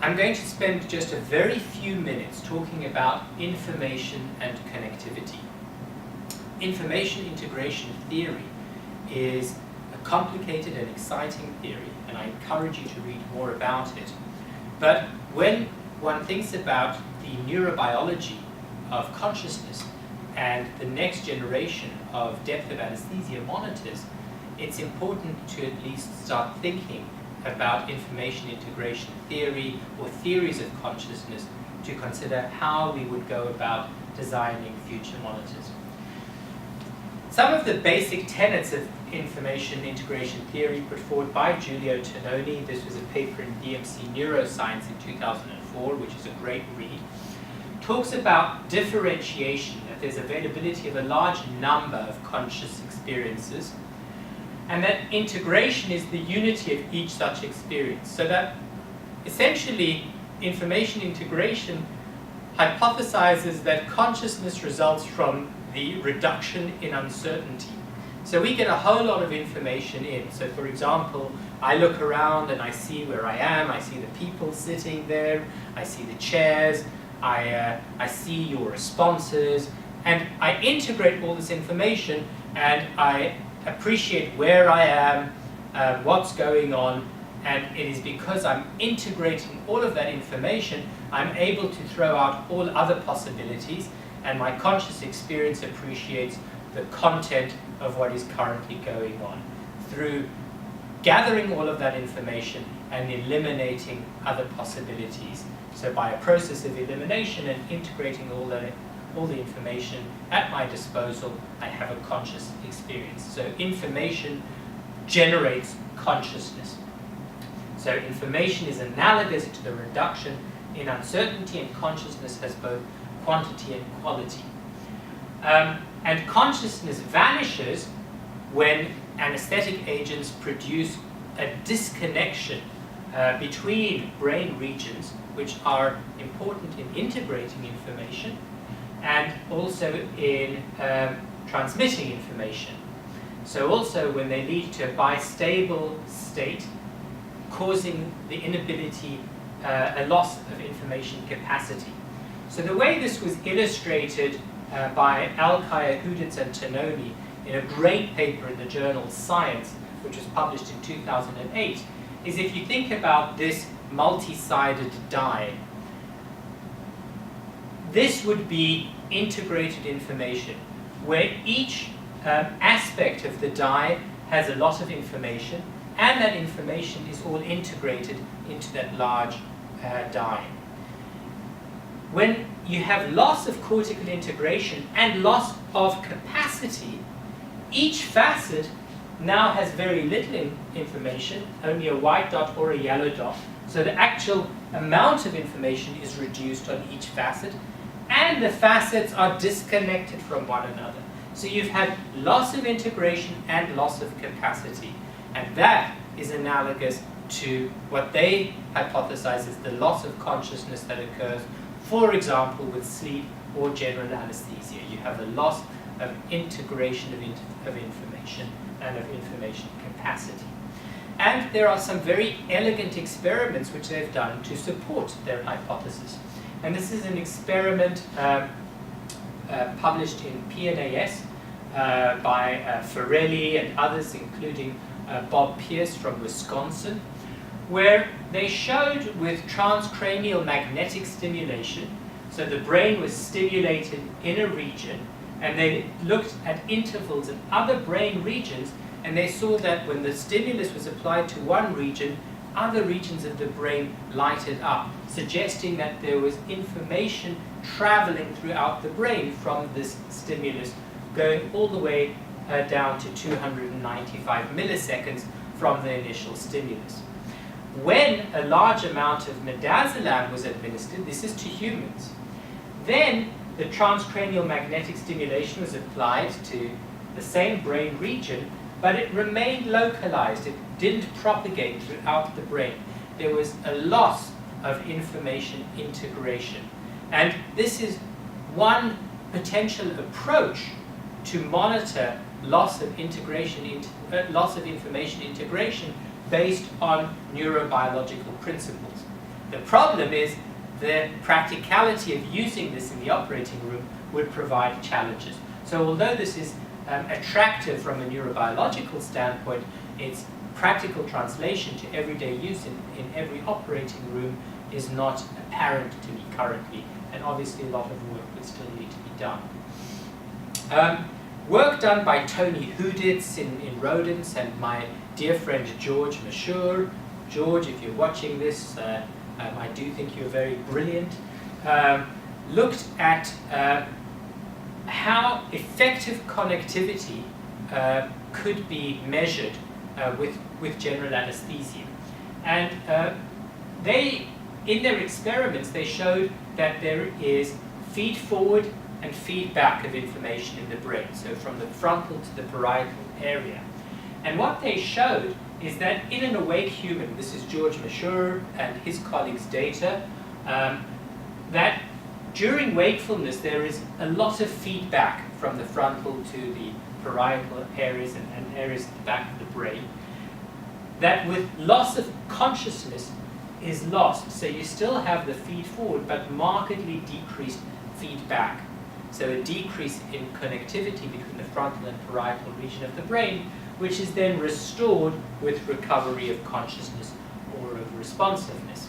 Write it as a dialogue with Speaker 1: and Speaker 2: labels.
Speaker 1: I'm going to spend just a very few minutes talking about information and connectivity. Information integration theory is a complicated and exciting theory, and I encourage you to read more about it. But when one thinks about the neurobiology of consciousness and the next generation of depth of anesthesia monitors, it's important to at least start thinking about information integration theory or theories of consciousness to consider how we would go about designing future monitors. Some of the basic tenets of information integration theory put forward by Giulio Tononi. This was a paper in BMC Neuroscience in 2004, which is a great read. Talks about differentiation, that there's availability of a large number of conscious experiences, and that integration is the unity of each such experience. So that essentially information integration hypothesizes that consciousness results from the reduction in uncertainty. So we get a whole lot of information in. So for example, I look around and I see where I am, I see the people sitting there, I see the chairs, I see your responses, and I integrate all this information and I appreciate where I am, what's going on, and it is because I'm integrating all of that information, I'm able to throw out all other possibilities, and my conscious experience appreciates the content of what is currently going on through gathering all of that information and eliminating other possibilities. So by a process of elimination and integrating all the information at my disposal, I have a conscious experience. So information generates consciousness. So information is analogous to the reduction in uncertainty, and consciousness has both quantity and quality. And consciousness vanishes when anesthetic agents produce a disconnection between brain regions, which are important in integrating information and also in transmitting information. So also when they lead to a bistable state, causing the inability, a loss of information capacity. So the way this was illustrated by Alkaya, Huditz and Tononi in a great paper in the journal Science, which was published in 2008, is if you think about this multi-sided die, this would be integrated information, where each aspect of the die has a lot of information, and that information is all integrated into that large die. When you have loss of cortical integration and loss of capacity, each facet now has very little information, only a white dot or a yellow dot. So the actual amount of information is reduced on each facet, and the facets are disconnected from one another. So you've had loss of integration and loss of capacity. And that is analogous to what they hypothesize is the loss of consciousness that occurs, for example, with sleep or general anesthesia. You have a loss of integration of information and of information capacity. And there are some very elegant experiments which they've done to support their hypothesis. And this is an experiment published in PNAS by Farelli and others, including Bob Pierce from Wisconsin, where they showed with transcranial magnetic stimulation, so the brain was stimulated in a region, and they looked at intervals in other brain regions, and they saw that when the stimulus was applied to one region, other regions of the brain lighted up, suggesting that there was information traveling throughout the brain from this stimulus, going all the way down to 295 milliseconds from the initial stimulus. When a large amount of midazolam was administered, this is to humans, then the transcranial magnetic stimulation was applied to the same brain region, but it remained localized. It didn't propagate throughout the brain. There was a loss of information integration. And this is one potential approach to monitor loss of information integration based on neurobiological principles. The problem is the practicality of using this in the operating room would provide challenges. So although this is attractive from a neurobiological standpoint, its practical translation to everyday use in every operating room is not apparent to me currently, and obviously a lot of work would still need to be done. Work done by Tony Huditz in rodents and my dear friend George Mashur. George, if you're watching this, I do think you're very brilliant. Looked at how effective connectivity could be measured with general anesthesia. And in their experiments, they showed that there is feed forward and feedback of information in the brain, so from the frontal to the parietal area. And what they showed is that in an awake human, this is George Mashur and his colleagues' data, that during wakefulness there is a lot of feedback from the frontal to the parietal areas and areas at the back of the brain, that with loss of consciousness is lost. So you still have the feed forward, but markedly decreased feedback. So a decrease in connectivity between the frontal and parietal region of the brain, which is then restored with recovery of consciousness or of responsiveness.